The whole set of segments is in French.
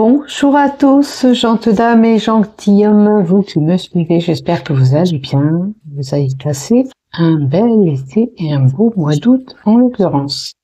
Bonjour à tous, gentes dames et gentilshommes, vous qui me suivez, j'espère que vous allez bien, vous avez passé un bel été et un beau mois d'août en l'occurrence.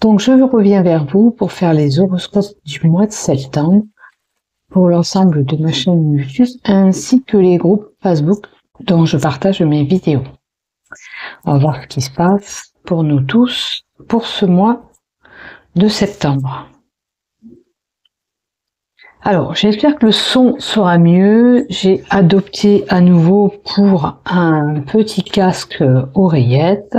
Donc je reviens vers vous pour faire les horoscopes du mois de septembre pour l'ensemble de ma chaîne YouTube ainsi que les groupes Facebook dont je partage mes vidéos. On va voir ce qui se passe pour nous tous pour ce mois de septembre. Alors, j'espère que le son sera mieux. J'ai adopté à nouveau pour un petit casque oreillette.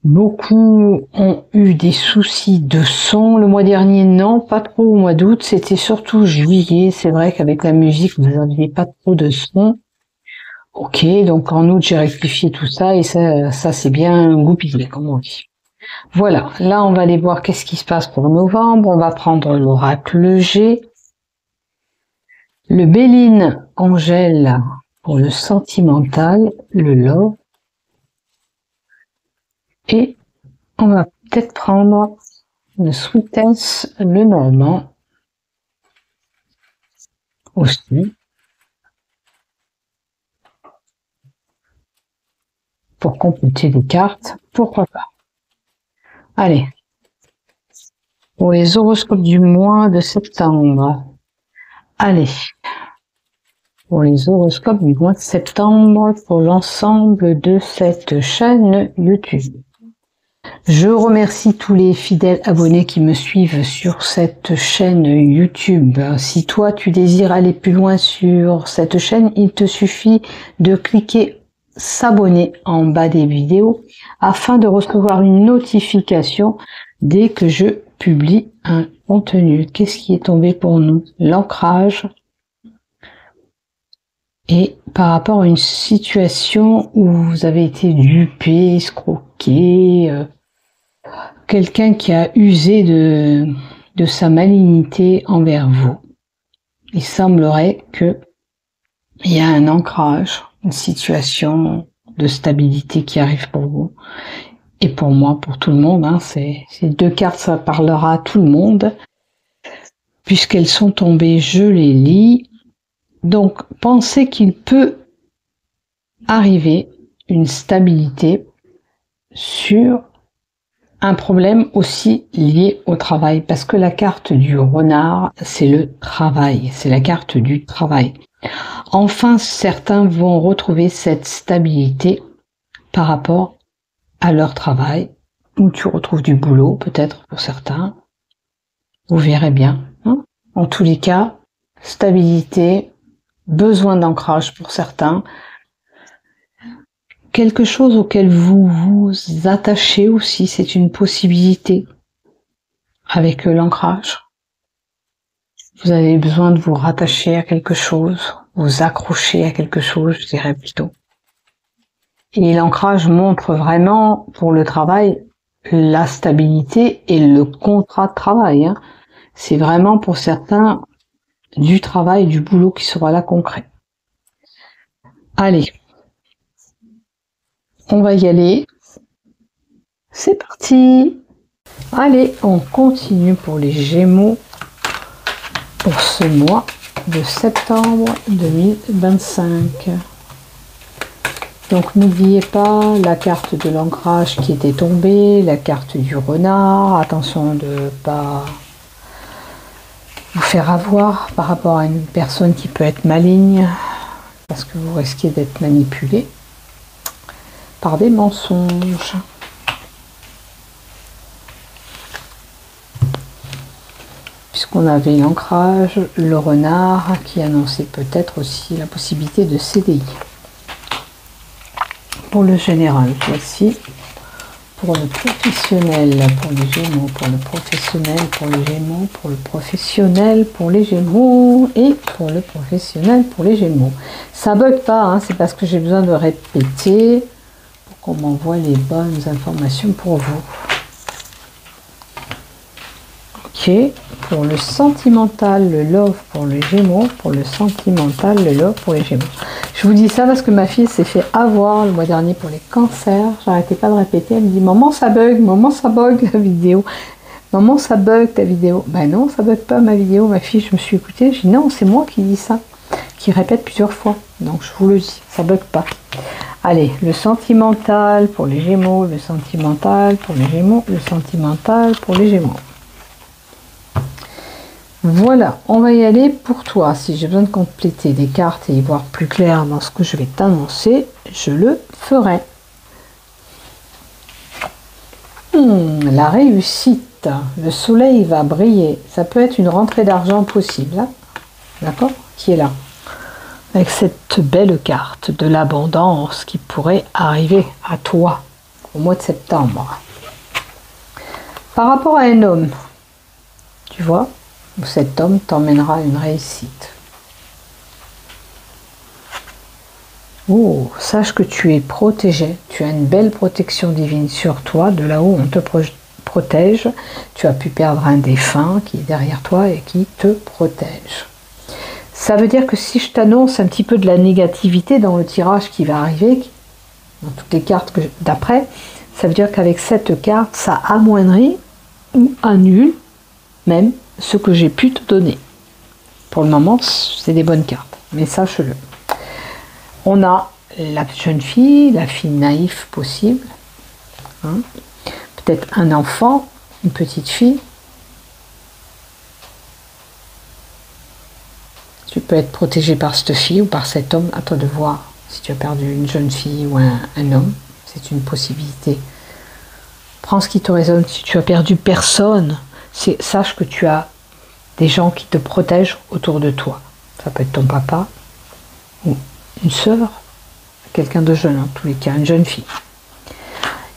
Beaucoup ont eu des soucis de son. Le mois dernier, non, pas trop au mois d'août. C'était surtout juillet. C'est vrai qu'avec la musique, vous n'aviez pas trop de son. Ok, donc en août, j'ai rectifié tout ça et ça c'est bien goupillé, comme on dit. Voilà, là, on va aller voir qu'est-ce qui se passe pour novembre. On va prendre l'oracle G. Le Béline Angèle pour le sentimental, le love. Et on va peut-être prendre le Sweetness, le Normand aussi. Pour compléter les cartes, pourquoi pas. Allez. Pour les horoscopes du mois de septembre. Allez. Pour les horoscopes du mois de septembre pour l'ensemble de cette chaîne YouTube. Je remercie tous les fidèles abonnés qui me suivent sur cette chaîne YouTube. Si toi tu désires aller plus loin sur cette chaîne, il te suffit de cliquer s'abonner en bas des vidéos afin de recevoir une notification dès que je publie un contenu. Qu'est-ce qui est tombé pour nous? L'ancrage. Et par rapport à une situation où vous avez été dupé, escroqué, quelqu'un qui a usé de sa malignité envers vous, il semblerait que il y a un ancrage, une situation de stabilité qui arrive pour vous. Et pour moi, pour tout le monde, hein, ces deux cartes, ça parlera à tout le monde. Puisqu'elles sont tombées, je les lis. Donc, pensez qu'il peut arriver une stabilité sur un problème aussi lié au travail. Parce que la carte du renard, c'est le travail. C'est la carte du travail. Enfin, certains vont retrouver cette stabilité par rapport à leur travail. Où tu retrouves du boulot, peut-être pour certains. Vous verrez bien. Hein, en tous les cas, stabilité, besoin d'ancrage pour certains, quelque chose auquel vous vous attachez aussi, c'est une possibilité avec l'ancrage. Vous avez besoin de vous rattacher à quelque chose, vous accrocher à quelque chose, je dirais plutôt. Et l'ancrage montre vraiment, pour le travail, la stabilité et le contrat de travail. Hein. C'est vraiment pour certains du travail, du boulot qui sera là concret. Allez, on va y aller. C'est parti. Allez, on continue pour les Gémeaux pour ce mois de septembre 2025. Donc n'oubliez pas la carte de l'ancrage qui était tombée, la carte du renard. Attention de ne pas vous faire avoir par rapport à une personne qui peut être maligne, parce que vous risquez d'être manipulé par des mensonges. Puisqu'on avait l'ancrage, le renard qui annonçait peut-être aussi la possibilité de CDI. Pour le général, voici. Pour le professionnel, pour les Gémeaux, pour le professionnel, pour les Gémeaux, pour le professionnel, pour les Gémeaux et pour le professionnel, pour les Gémeaux. Ça bug pas, hein, c'est parce que j'ai besoin de répéter pour qu'on m'envoie les bonnes informations pour vous. Ok, pour le sentimental, le love pour les Gémeaux, pour le sentimental, le love pour les Gémeaux. Je vous dis ça parce que ma fille s'est fait avoir le mois dernier pour les cancers. J'arrêtais pas de répéter. Elle me dit « Maman, ça bug, la vidéo. » Maman, ça bug ta vidéo. Ben non, ça bug pas ma vidéo, ma fille, je me suis écoutée. Je dis non, c'est moi qui dis ça, qui répète plusieurs fois. Donc je vous le dis, ça bug pas. Allez, le sentimental pour les Gémeaux, le sentimental pour les Gémeaux, le sentimental pour les Gémeaux. Voilà, on va y aller pour toi. Si j'ai besoin de compléter des cartes et y voir plus clair dans ce que je vais t'annoncer, je le ferai. La réussite. Le soleil va briller. Ça peut être une rentrée d'argent possible. Hein, d'accord? Qui est là? Avec cette belle carte de l'abondance qui pourrait arriver à toi au mois de septembre. Par rapport à un homme, tu vois, cet homme t'emmènera à une réussite. Oh, sache que tu es protégé, tu as une belle protection divine sur toi, de là-haut on te protège, tu as pu perdre un défunt qui est derrière toi et qui te protège. Ça veut dire que si je t'annonce un petit peu de la négativité dans le tirage qui va arriver, dans toutes les cartes d'après, ça veut dire qu'avec cette carte, ça amoindrit ou annule même ce que j'ai pu te donner. Pour le moment, c'est des bonnes cartes, mais sache-le. On a la jeune fille, la fille naïve possible, hein, peut-être un enfant, une petite fille. Tu peux être protégé par cette fille ou par cet homme, à toi de voir si tu as perdu une jeune fille ou un homme, c'est une possibilité. Prends ce qui te résonne. Si tu as perdu personne, sache que tu as des gens qui te protègent autour de toi. Ça peut être ton papa ou une sœur, quelqu'un de jeune en tous les cas, une jeune fille.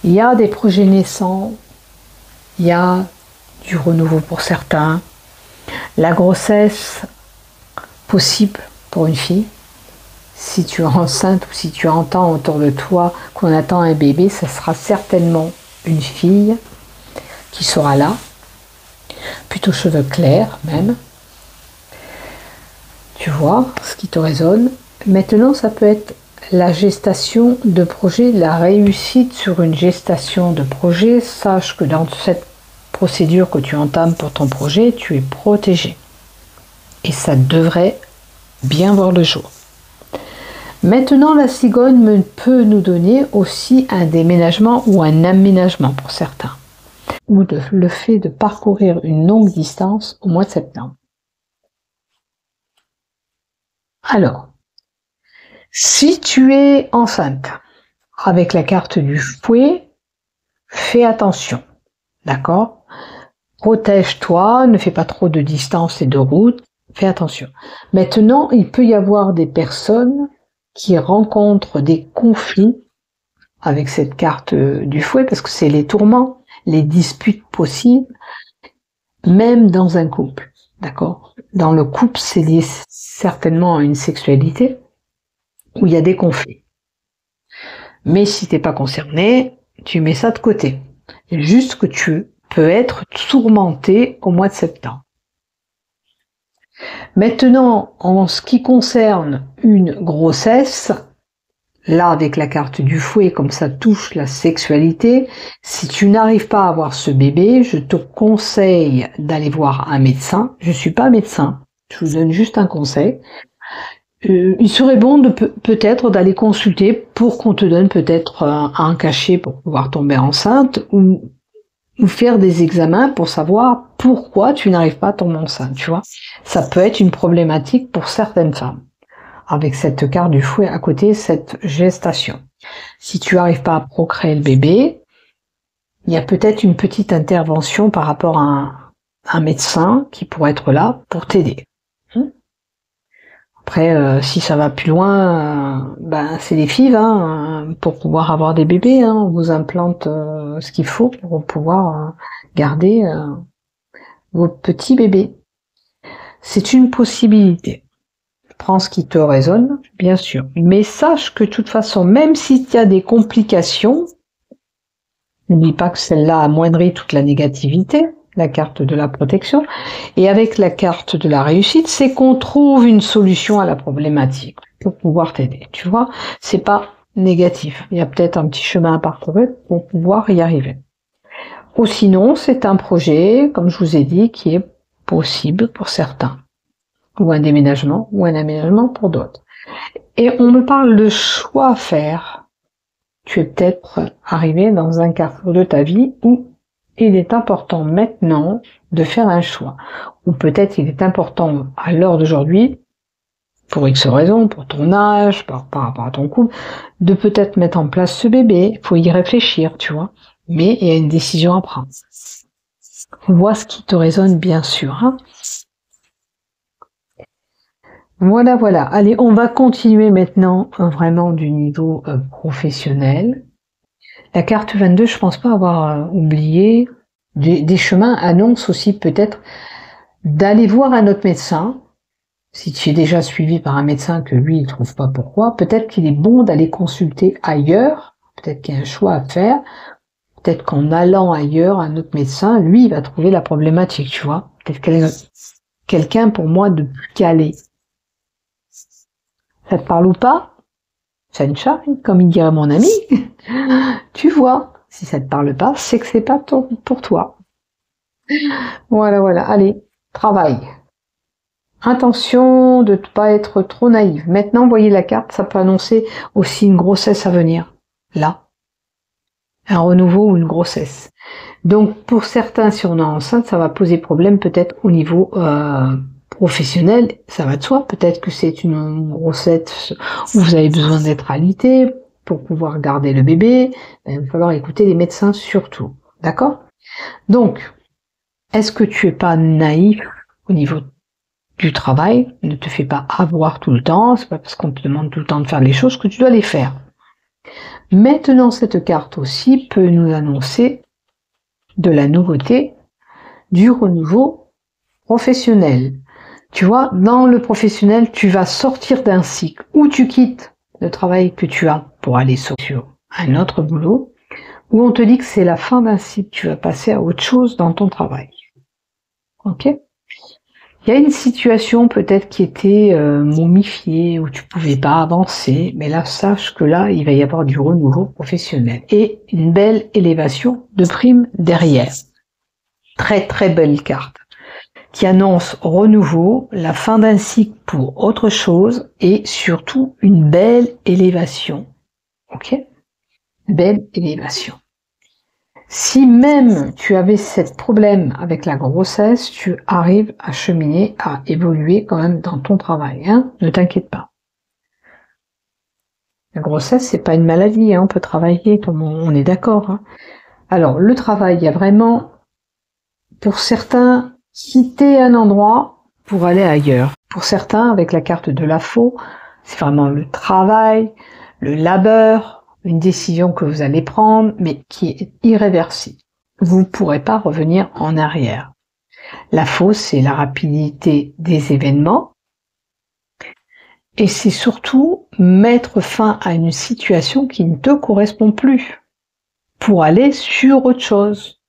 Il y a des projets naissants, il y a du renouveau pour certains, la grossesse possible pour une fille. Si tu es enceinte ou si tu entends autour de toi qu'on attend un bébé, ça sera certainement une fille qui sera là, plutôt cheveux clairs même. Tu vois ce qui te résonne. Maintenant, ça peut être la gestation de projet, la réussite sur une gestation de projet. Sache que dans cette procédure que tu entames pour ton projet, tu es protégé. Et ça devrait bien voir le jour. Maintenant, la cigogne peut nous donner aussi un déménagement ou un aménagement pour certains. Ou le fait de parcourir une longue distance au mois de septembre. Alors, si tu es enceinte, avec la carte du fouet, fais attention, d'accord? Protège-toi, ne fais pas trop de distance et de route, fais attention. Maintenant, il peut y avoir des personnes qui rencontrent des conflits avec cette carte du fouet, parce que c'est les tourments, les disputes possibles, même dans un couple, d'accord? Dans le couple, c'est lié certainement à une sexualité où il y a des conflits. Mais si t'es pas concerné, tu mets ça de côté. Juste que tu peux être tourmenté au mois de septembre. Maintenant, en ce qui concerne une grossesse, là avec la carte du fouet, comme ça touche la sexualité, si tu n'arrives pas à avoir ce bébé, je te conseille d'aller voir un médecin. Je suis pas médecin, je vous donne juste un conseil. Il serait bon de peut-être d'aller consulter pour qu'on te donne peut-être un cachet pour pouvoir tomber enceinte ou faire des examens pour savoir pourquoi tu n'arrives pas à tomber enceinte, tu vois. Ça peut être une problématique pour certaines femmes. Avec cette carte du fouet à côté, cette gestation. Si tu n'arrives pas à procréer le bébé, il y a peut-être une petite intervention par rapport à un médecin qui pourrait être là pour t'aider. Après, si ça va plus loin, c'est les FIV, hein, pour pouvoir avoir des bébés, hein, on vous implante ce qu'il faut pour pouvoir garder vos petits bébés. C'est une possibilité. Prends ce qui te résonne, bien sûr. Mais sache que de toute façon, même s'il y a des complications, n'oublie pas que celle-là amoindrit toute la négativité, la carte de la protection, et avec la carte de la réussite, c'est qu'on trouve une solution à la problématique pour pouvoir t'aider. Tu vois, c'est pas négatif. Il y a peut-être un petit chemin à parcourir pour pouvoir y arriver. Ou sinon, c'est un projet, comme je vous ai dit, qui est possible pour certains. Ou un déménagement, ou un aménagement pour d'autres. Et on me parle de choix à faire. Tu es peut-être arrivé dans un carrefour de ta vie où il est important maintenant de faire un choix. Ou peut-être il est important à l'heure d'aujourd'hui, pour X raisons, pour ton âge, par rapport à ton couple, de peut-être mettre en place ce bébé. Il faut y réfléchir, tu vois. Mais il y a une décision à prendre. Vois ce qui te résonne, bien sûr. Hein. Voilà, voilà. Allez, on va continuer maintenant vraiment du niveau professionnel. La carte 22, je pense pas avoir oublié. Des chemins annonce aussi peut-être d'aller voir un autre médecin. Si tu es déjà suivi par un médecin que lui, il trouve pas pourquoi, peut-être qu'il est bon d'aller consulter ailleurs. Peut-être qu'il y a un choix à faire. Peut-être qu'en allant ailleurs, un autre médecin, lui, il va trouver la problématique, tu vois. Peut-être quelqu'un pour moi de plus calé. Ça te parle ou pas? Ça une charme, comme il dirait mon ami. Tu vois, si ça te parle pas, c'est que c'est pas pour toi. Voilà, voilà. Allez, travail. Attention de ne pas être trop naïve. Maintenant, voyez la carte, ça peut annoncer aussi une grossesse à venir. Là. Un renouveau ou une grossesse. Donc, pour certains, si on est enceinte, ça va poser problème peut-être au niveau professionnel. Ça va de soi. Peut-être que c'est une grossesse où vous avez besoin d'être alité pour pouvoir garder le bébé. Il va falloir écouter les médecins surtout. D'accord? Donc, est-ce que tu es pas naïf au niveau du travail? Ne te fais pas avoir tout le temps. C'est pas parce qu'on te demande tout le temps de faire les choses que tu dois les faire. Maintenant, cette carte aussi peut nous annoncer de la nouveauté, du renouveau professionnel. Tu vois, dans le professionnel, tu vas sortir d'un cycle où tu quittes le travail que tu as pour aller sur un autre boulot, où on te dit que c'est la fin d'un cycle, tu vas passer à autre chose dans ton travail. Ok? Il y a une situation peut-être qui était momifiée, où tu pouvais pas avancer, mais là, sache que là, il va y avoir du renouveau professionnel et une belle élévation de prime derrière. Très très belle carte qui annonce renouveau, la fin d'un cycle pour autre chose et surtout une belle élévation. Ok? Belle élévation. Si même tu avais ce problème avec la grossesse, tu arrives à cheminer, à évoluer quand même dans ton travail. Hein, ne t'inquiète pas. La grossesse, c'est pas une maladie. Hein, on peut travailler comme on est d'accord. Hein. Alors, le travail, il y a vraiment, pour certains, quitter un endroit pour aller ailleurs. Pour certains, avec la carte de la faux, c'est vraiment le travail, le labeur, une décision que vous allez prendre, mais qui est irréversible. Vous ne pourrez pas revenir en arrière. La fausse, c'est la rapidité des événements. Et c'est surtout mettre fin à une situation qui ne te correspond plus pour aller sur autre chose.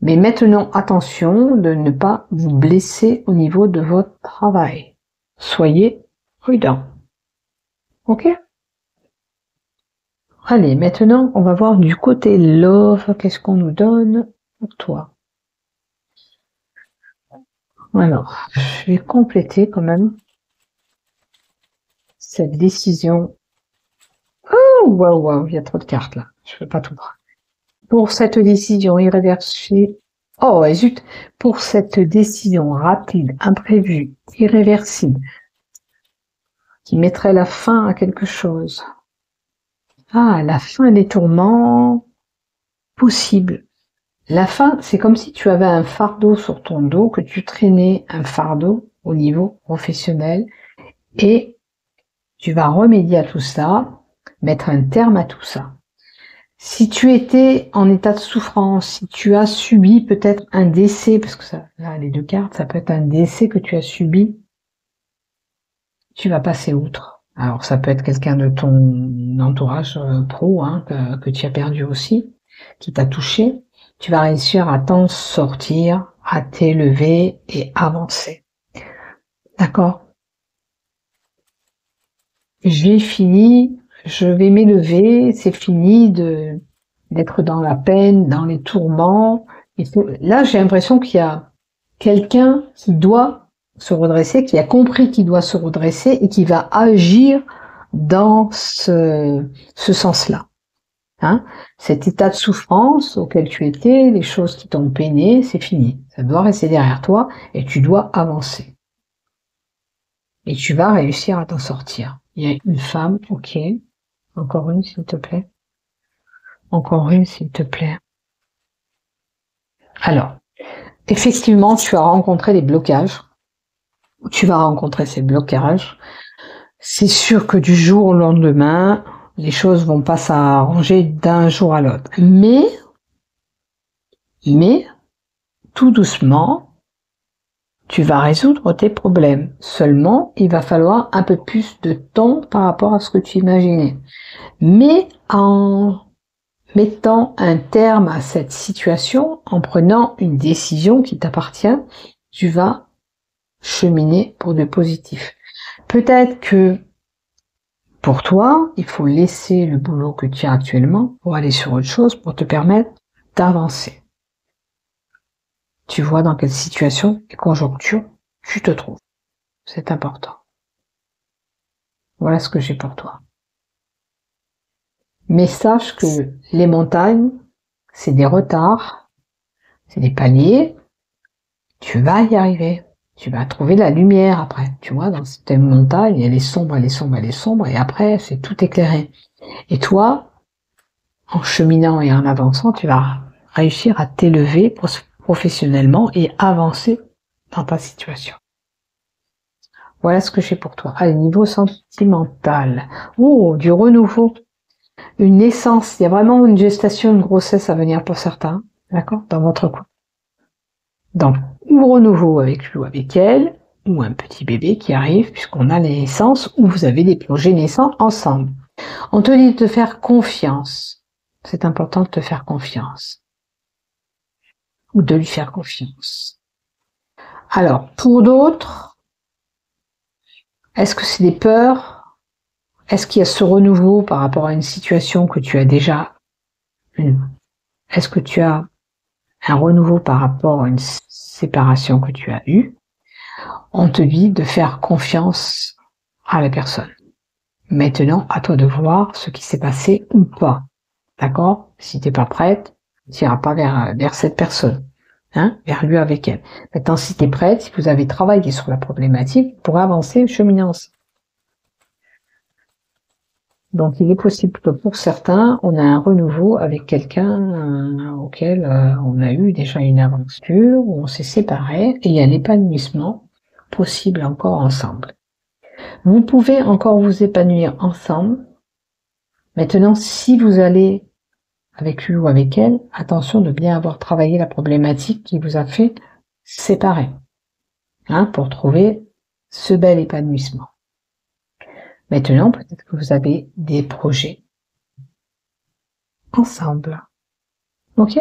Mais maintenant, attention de ne pas vous blesser au niveau de votre travail. Soyez prudent. Ok? Allez, maintenant, on va voir du côté love, qu'est-ce qu'on nous donne pour toi. Alors, je vais compléter quand même cette décision. Oh, waouh, waouh, il y a trop de cartes là. Je peux pas tout prendre. Pour cette décision irréversible, oh, zut, pour cette décision rapide, imprévue, irréversible, qui mettrait la fin à quelque chose. Ah, la fin des tourments possible. La fin, c'est comme si tu avais un fardeau sur ton dos, que tu traînais un fardeau au niveau professionnel et tu vas remédier à tout ça, mettre un terme à tout ça. Si tu étais en état de souffrance, si tu as subi peut-être un décès, parce que ça, là, les deux cartes, ça peut être un décès que tu as subi, tu vas passer outre. Alors ça peut être quelqu'un de ton entourage pro hein, que tu as perdu aussi, qui t'a touché. Tu vas réussir à t'en sortir, à t'élever et avancer. D'accord? J'ai fini, je vais m'élever, c'est fini de d'être dans la peine, dans les tourments. Là, j'ai l'impression qu'il y a quelqu'un qui doit se redresser, qui a compris qu'il doit se redresser et qui va agir dans ce sens-là. Hein? Cet état de souffrance auquel tu étais, les choses qui t'ont peiné, c'est fini. Ça doit rester derrière toi et tu dois avancer. Et tu vas réussir à t'en sortir. Il y a une femme, ok. Encore une, s'il te plaît. Encore une, s'il te plaît. Alors, effectivement, tu as rencontré des blocages. Tu vas rencontrer ces blocages. C'est sûr que du jour au lendemain, les choses vont pas s'arranger d'un jour à l'autre. Mais, tout doucement, tu vas résoudre tes problèmes. Seulement, il va falloir un peu plus de temps par rapport à ce que tu imaginais. Mais en mettant un terme à cette situation, en prenant une décision qui t'appartient, tu vas cheminer pour du positif. Peut-être que pour toi, il faut laisser le boulot que tu as actuellement pour aller sur autre chose pour te permettre d'avancer. Tu vois dans quelle situation et conjoncture tu te trouves. C'est important. Voilà ce que j'ai pour toi. Mais sache que les montagnes, c'est des retards, c'est des paliers. Tu vas y arriver. Tu vas trouver la lumière après. Tu vois, dans cette montagne, elle est sombre, elle est sombre, elle est sombre, et après, c'est tout éclairé. Et toi, en cheminant et en avançant, tu vas réussir à t'élever professionnellement et avancer dans ta situation. Voilà ce que j'ai pour toi. Allez, niveau sentimental. Oh, du renouveau. Une naissance. Il y a vraiment une gestation, une grossesse à venir pour certains. D'accord? Dans votre couple. Donc, ou renouveau avec lui ou avec elle, ou un petit bébé qui arrive, puisqu'on a les naissances, ou vous avez des projets naissants ensemble. On te dit de te faire confiance. C'est important de te faire confiance. Ou de lui faire confiance. Alors, pour d'autres, est-ce que c'est des peurs? Est-ce qu'il y a ce renouveau par rapport à une situation que tu as déjà eue? Est-ce que tu as un renouveau par rapport à une séparation que tu as eue? On te dit de faire confiance à la personne. Maintenant, à toi de voir ce qui s'est passé ou pas. D'accord? Si t'es pas prête, tu n'iras pas vers cette personne. Hein? Vers lui avec elle. Maintenant, si t'es prête, si vous avez travaillé sur la problématique, pour avancer, cheminer ensemble. Donc, il est possible que pour certains, on a un renouveau avec quelqu'un auquel on a eu déjà une aventure, où on s'est séparés, et il y a un épanouissement possible encore ensemble. Vous pouvez encore vous épanouir ensemble. Maintenant, si vous allez avec lui ou avec elle, attention de bien avoir travaillé la problématique qui vous a fait séparer, hein, pour trouver ce bel épanouissement. Maintenant, peut-être que vous avez des projets ensemble. Ok?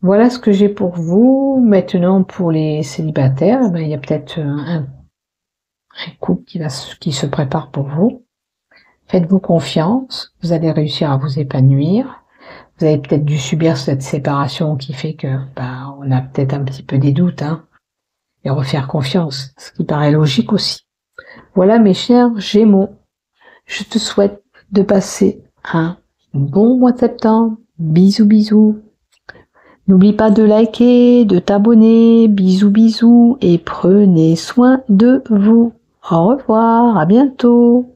Voilà ce que j'ai pour vous. Maintenant, pour les célibataires, il y a peut-être un couple qui se prépare pour vous. Faites-vous confiance. Vous allez réussir à vous épanouir. Vous avez peut-être dû subir cette séparation qui fait que, on a peut-être un petit peu des doutes, hein, et refaire confiance, ce qui paraît logique aussi. Voilà mes chers Gémeaux, je te souhaite de passer un bon mois de septembre. Bisous bisous. N'oublie pas de liker, de t'abonner. Bisous bisous et prenez soin de vous. Au revoir, à bientôt.